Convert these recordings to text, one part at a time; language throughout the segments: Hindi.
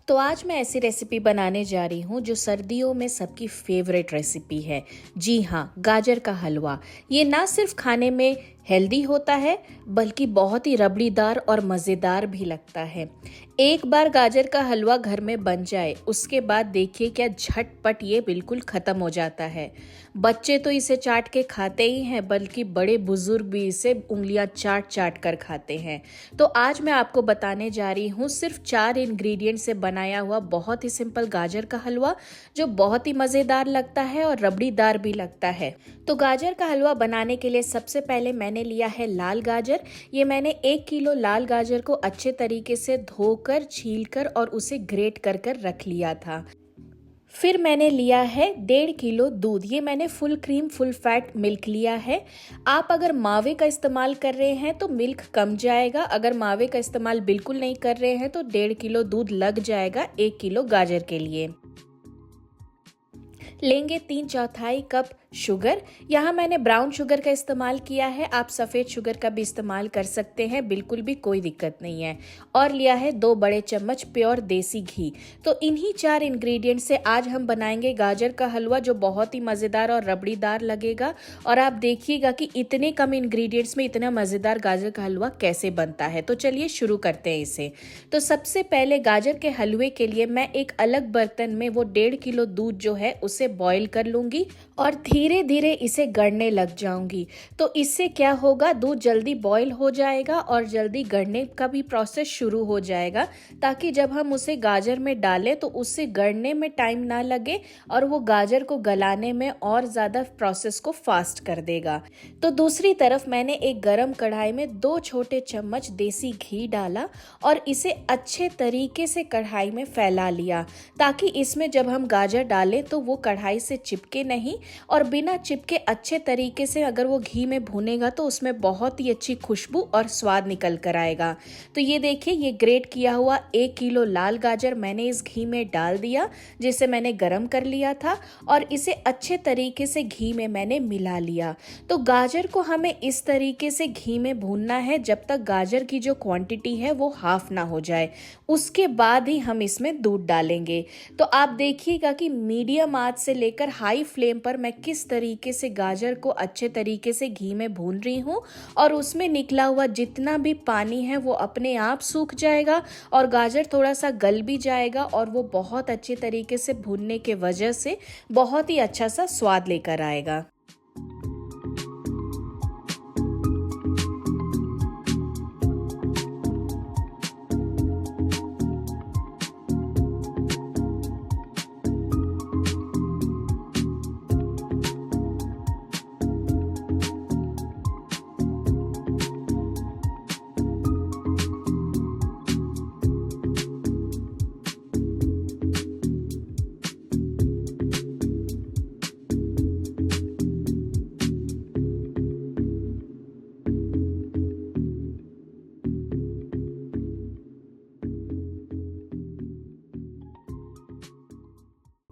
तो आज मैं ऐसी रेसिपी बनाने जा रही हूँ जो सर्दियों में सबकी फेवरेट रेसिपी है। जी हाँ, गाजर का हलवा। ये ना सिर्फ खाने में हेल्दी होता है बल्कि बहुत ही रबड़ीदार और मज़ेदार भी लगता है। एक बार गाजर का हलवा घर में बन जाए उसके बाद देखिए क्या झटपट ये बिल्कुल ख़त्म हो जाता है। बच्चे तो इसे चाट के खाते ही हैं बल्कि बड़े बुजुर्ग भी इसे उंगलियां चाट चाट कर खाते हैं। तो आज मैं आपको बताने जा रही हूँ सिर्फ 4 इंग्रेडिएंट से बनाया हुआ बहुत ही सिंपल गाजर का हलवा जो बहुत ही मज़ेदार लगता है और रबड़ीदार भी लगता है। तो गाजर का हलवा बनाने के लिए सबसे पहले मैंने लिया है लाल गाजर। ये मैंने 1 किलो लाल गाजर को अच्छे तरीके से धोकर छीलकर और उसे ग्रेट कर कर रख लिया था। फिर मैंने लिया है 1.5 किलो दूध। ये मैंने full cream full fat milk लिया है। आप अगर मावे का इस्तेमाल कर रहे हैं तो मिल्क कम जाएगा, अगर मावे का इस्तेमाल बिल्कुल नहीं कर रहे हैं तो 1.5 किलो दूध लग जाएगा 1 किलो गाजर के लिए। लेंगे 3/4 कप शुगर। यहाँ मैंने ब्राउन शुगर का इस्तेमाल किया है, आप सफ़ेद शुगर का भी इस्तेमाल कर सकते हैं, बिल्कुल भी कोई दिक्कत नहीं है। और लिया है 2 बड़े चम्मच प्योर देसी घी। तो इन्हीं 4 इंग्रेडिएंट से आज हम बनाएंगे गाजर का हलवा जो बहुत ही मज़ेदार और रबड़ीदार लगेगा। और आप देखिएगा कि इतने कम इंग्रेडिएंट्स में इतना मज़ेदार गाजर का हलवा कैसे बनता है। तो चलिए शुरू करते हैं इसे। तो सबसे पहले गाजर के हलवे के लिए मैं एक अलग बर्तन में वो 1.5 किलो दूध जो है उसे बॉईल कर लूँगी और धीरे धीरे इसे गढ़ने लग जाऊंगी। तो इससे क्या होगा, दूध जल्दी बॉईल हो जाएगा और जल्दी गढ़ने का भी प्रोसेस शुरू हो जाएगा, ताकि जब हम उसे गाजर में डालें तो उससे गढ़ने में टाइम ना लगे और वो गाजर को गलाने में और ज़्यादा प्रोसेस को फास्ट कर देगा। तो दूसरी तरफ मैंने एक गरम कढ़ाई में 2 छोटे चम्मच देसी घी डाला और इसे अच्छे तरीके से कढ़ाई में फैला लिया, ताकि इसमें जब हम गाजर डालें तो वो कढ़ाई से चिपके नहीं और बिना चिपके अच्छे तरीके से अगर वो घी में भुनेगा तो उसमें बहुत ही अच्छी खुशबू और स्वाद निकल कर आएगा। तो ये देखिए, ये ग्रेट किया हुआ 1 किलो लाल गाजर मैंने इस घी में डाल दिया जिसे मैंने गरम कर लिया था और इसे अच्छे तरीके से घी में मैंने मिला लिया। तो गाजर को हमें इस तरीके से घी में भूनना है जब तक गाजर की जो क्वांटिटी है वो हाफ ना हो जाए, उसके बाद ही हम इसमें दूध डालेंगे। तो आप देखिएगा कि मीडियम आंच से लेकर हाई फ्लेम पर मैं किस तरीके से गाजर को अच्छे तरीके से घी में भून रही हूँ और उसमें निकला हुआ जितना भी पानी है वो अपने आप सूख जाएगा और गाजर थोड़ा सा गल भी जाएगा और वो बहुत अच्छे तरीके से भूनने के वजह से बहुत ही अच्छा सा स्वाद लेकर आएगा।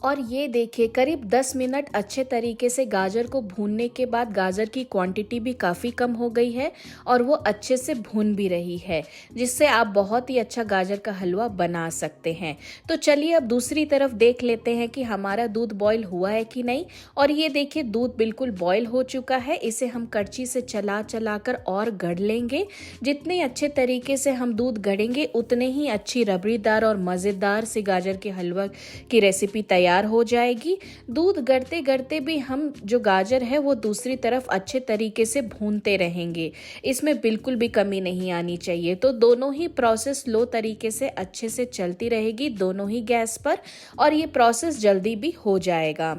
और ये देखिए करीब 10 मिनट अच्छे तरीके से गाजर को भूनने के बाद गाजर की क्वांटिटी भी काफ़ी कम हो गई है और वो अच्छे से भून भी रही है, जिससे आप बहुत ही अच्छा गाजर का हलवा बना सकते हैं। तो चलिए अब दूसरी तरफ देख लेते हैं कि हमारा दूध बॉईल हुआ है कि नहीं। और ये देखिए दूध बिल्कुल बॉईल हो चुका है। इसे हम कड़छी से चला चला कर और गढ़ लेंगे। जितने अच्छे तरीके से हम दूध गढ़ेंगे उतने ही अच्छी रबड़ीदार और मज़ेदार से गाजर के हलवा की रेसिपी तैयार हो जाएगी। दूध गढ़ते गढ़ते भी हम जो गाजर है वो दूसरी तरफ अच्छे तरीके से भूनते रहेंगे, इसमें बिल्कुल भी कमी नहीं आनी चाहिए। तो दोनों ही प्रोसेस लो तरीके से अच्छे से चलती रहेगी दोनों ही गैस पर और ये प्रोसेस जल्दी भी हो जाएगा।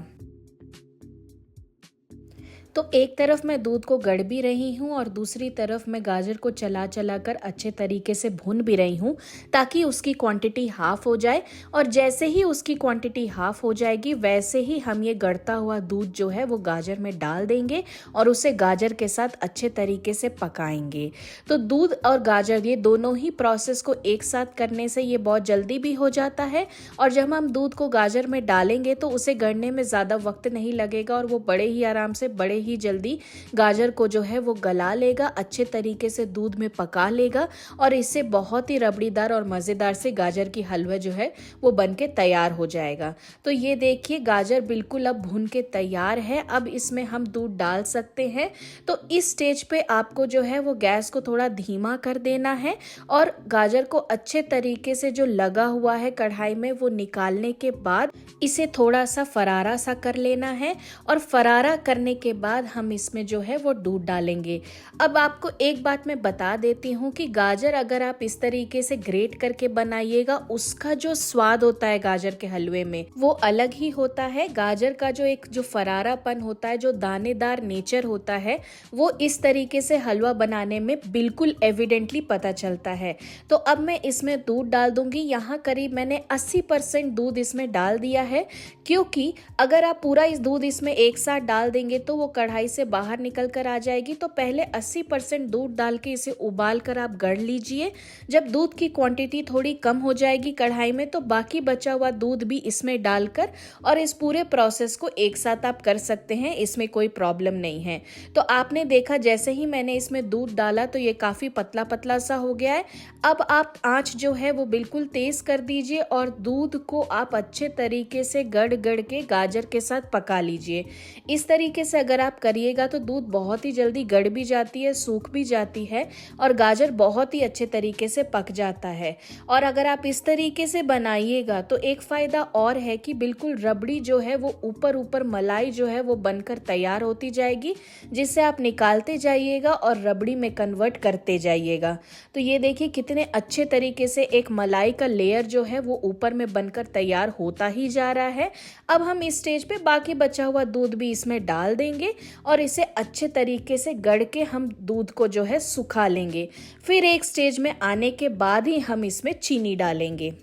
तो एक तरफ मैं दूध को गढ़ भी रही हूँ और दूसरी तरफ मैं गाजर को चला चला कर अच्छे तरीके से भून भी रही हूँ, ताकि उसकी क्वांटिटी हाफ हो जाए। और जैसे ही उसकी क्वांटिटी हाफ हो जाएगी वैसे ही हम ये गढ़ता हुआ दूध जो है वो गाजर में डाल देंगे और उसे गाजर के साथ अच्छे तरीके से पकाएंगे। तो दूध और गाजर ये दोनों ही प्रोसेस को एक साथ करने से ये बहुत जल्दी भी हो जाता है और जब हम दूध को गाजर में डालेंगे तो उसे गढ़ने में ज़्यादा वक्त नहीं लगेगा और वो बड़े ही आराम से बड़े ही जल्दी गाजर को जो है वो गला लेगा, अच्छे तरीके से दूध में पका लेगा और इससे बहुत ही रबड़ीदार और मज़ेदार से गाजर की हलवा जो है वो बन के तैयार हो जाएगा। तो ये देखिए गाजर बिल्कुल अब भून के तैयार है। अब इसमें हम दूध डाल सकते हैं। तो इस स्टेज पे आपको जो है वो गैस को थोड़ा धीमा कर देना है और गाजर को अच्छे तरीके से जो लगा हुआ है कढ़ाई में वो निकालने के बाद इसे थोड़ा सा फरारा सा कर लेना है और फरारा करने के बाद हम इसमें जो है वो दूध डालेंगे। अब आपको एक बात मैं बता देती हूँ कि गाजर अगर आप इस तरीके से ग्रेट करके बनाइएगा, उसका जो स्वाद होता है गाजर के हलवे में वो अलग ही होता है। गाजर का जो एक जो फरारापन होता है, जो दानेदार नेचर होता है, वो इस तरीके से हलवा बनाने में बिल्कुल एविडेंटली पता चलता है। तो अब मैं इसमें दूध डाल दूंगी। यहाँ करीब मैंने 80% दूध इसमें डाल दिया है, क्योंकि अगर आप पूरा इस दूध इसमें एक साथ डाल देंगे तो वो कढ़ाई से बाहर निकल कर आ जाएगी। तो पहले 80% दूध डाल के इसे उबाल कर आप गढ़ लीजिए। जब दूध की क्वांटिटी थोड़ी कम हो जाएगी कढ़ाई में तो बाकी बचा हुआ दूध भी इसमें डालकर और इस पूरे प्रोसेस को एक साथ आप कर सकते हैं, इसमें कोई प्रॉब्लम नहीं है। तो आपने देखा जैसे ही मैंने इसमें दूध डाला तो ये काफ़ी पतला पतला सा हो गया है। अब आप आंच जो है वो बिल्कुल तेज कर दीजिए और दूध को आप अच्छे तरीके से गढ़ गढ़ के गाजर के साथ पका लीजिए। इस तरीके से अगर आप करिएगा तो दूध बहुत ही जल्दी गढ़ भी जाती है, सूख भी जाती है और गाजर बहुत ही अच्छे तरीके से पक जाता है। और अगर आप इस तरीके से बनाइएगा तो एक फ़ायदा और है कि बिल्कुल रबड़ी जो है वो ऊपर ऊपर मलाई जो है वो बनकर तैयार होती जाएगी, जिससे आप निकालते जाइएगा और रबड़ी में कन्वर्ट करते जाइएगा। तो ये देखिए कितने अच्छे तरीके से एक मलाई का लेयर जो है वो ऊपर में बनकर तैयार होता ही जा रहा है। अब हम इस स्टेज पे बाकी बचा हुआ दूध भी इसमें डाल देंगे और इसे अच्छे तरीके से गढ़ के हम दूध को जो है सुखा लेंगे। फिर एक स्टेज में आने के बाद ही हम इसमें चीनी डालेंगे।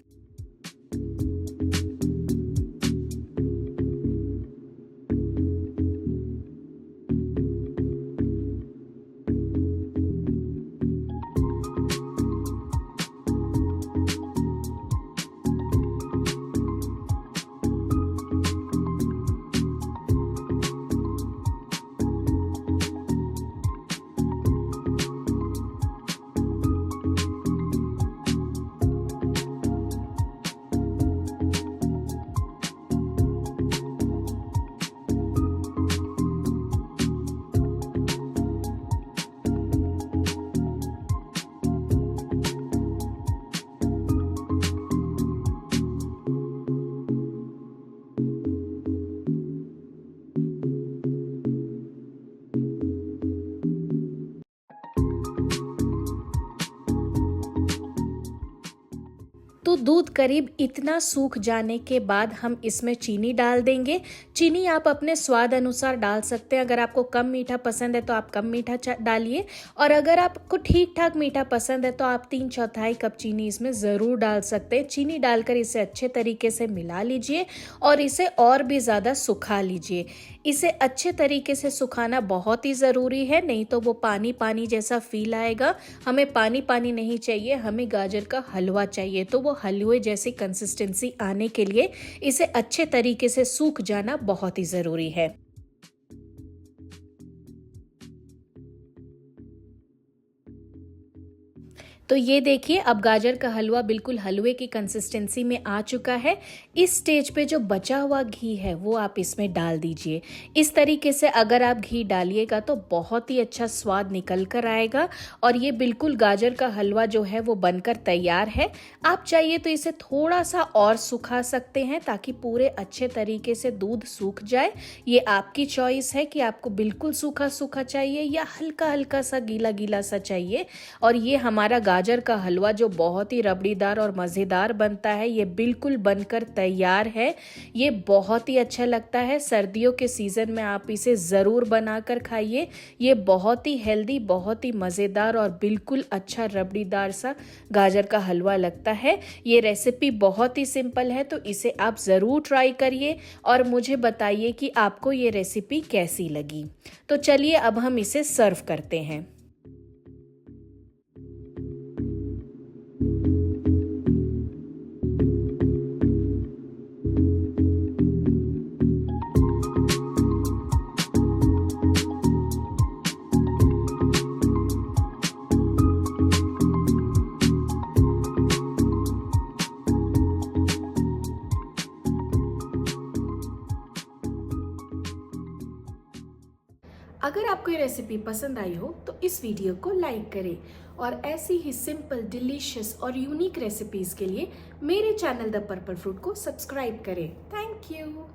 तो दूध करीब इतना सूख जाने के बाद हम इसमें चीनी डाल देंगे। चीनी आप अपने स्वाद अनुसार डाल सकते हैं। अगर आपको कम मीठा पसंद है तो आप कम मीठा डालिए और अगर आपको ठीक ठाक मीठा पसंद है तो आप 3/4 कप चीनी इसमें ज़रूर डाल सकते हैं। चीनी डालकर इसे अच्छे तरीके से मिला लीजिए और इसे और भी ज़्यादा सुखा लीजिए। इसे अच्छे तरीके से सुखाना बहुत ही ज़रूरी है, नहीं तो वो पानी पानी जैसा फील आएगा। हमें पानी पानी नहीं चाहिए, हमें गाजर का हलवा चाहिए। तो वो हलवे जैसी कंसिस्टेंसी आने के लिए इसे अच्छे तरीके से सूख जाना बहुत ही ज़रूरी है। तो ये देखिए अब गाजर का हलवा बिल्कुल हलवे की कंसिस्टेंसी में आ चुका है। इस स्टेज पे जो बचा हुआ घी है वो आप इसमें डाल दीजिए। इस तरीके से अगर आप घी डालिएगा तो बहुत ही अच्छा स्वाद निकल कर आएगा और ये बिल्कुल गाजर का हलवा जो है वो बनकर तैयार है। आप चाहिए तो इसे थोड़ा सा और सुखा सकते हैं ताकि पूरे अच्छे तरीके से दूध सूख जाए। ये आपकी चॉइस है कि आपको बिल्कुल सूखा सूखा चाहिए या हल्का हल्का सा गीला गीला सा चाहिए। और ये हमारा गाजर का हलवा जो बहुत ही रबड़ीदार और मज़ेदार बनता है, ये बिल्कुल बनकर तैयार है। ये बहुत ही अच्छा लगता है। सर्दियों के सीज़न में आप इसे ज़रूर बनाकर खाइए। ये बहुत ही हेल्दी, बहुत ही मज़ेदार और बिल्कुल अच्छा रबड़ीदार सा गाजर का हलवा लगता है। ये रेसिपी बहुत ही सिंपल है, तो इसे आप ज़रूर ट्राई करिए और मुझे बताइए कि आपको ये रेसिपी कैसी लगी। तो चलिए अब हम इसे सर्व करते हैं। अगर आपको ये रेसिपी पसंद आई हो तो इस वीडियो को लाइक करें और ऐसी ही सिंपल, डिलीशियस और यूनिक रेसिपीज़ के लिए मेरे चैनल द पर्पल फ्रूट को सब्सक्राइब करें। Thank you.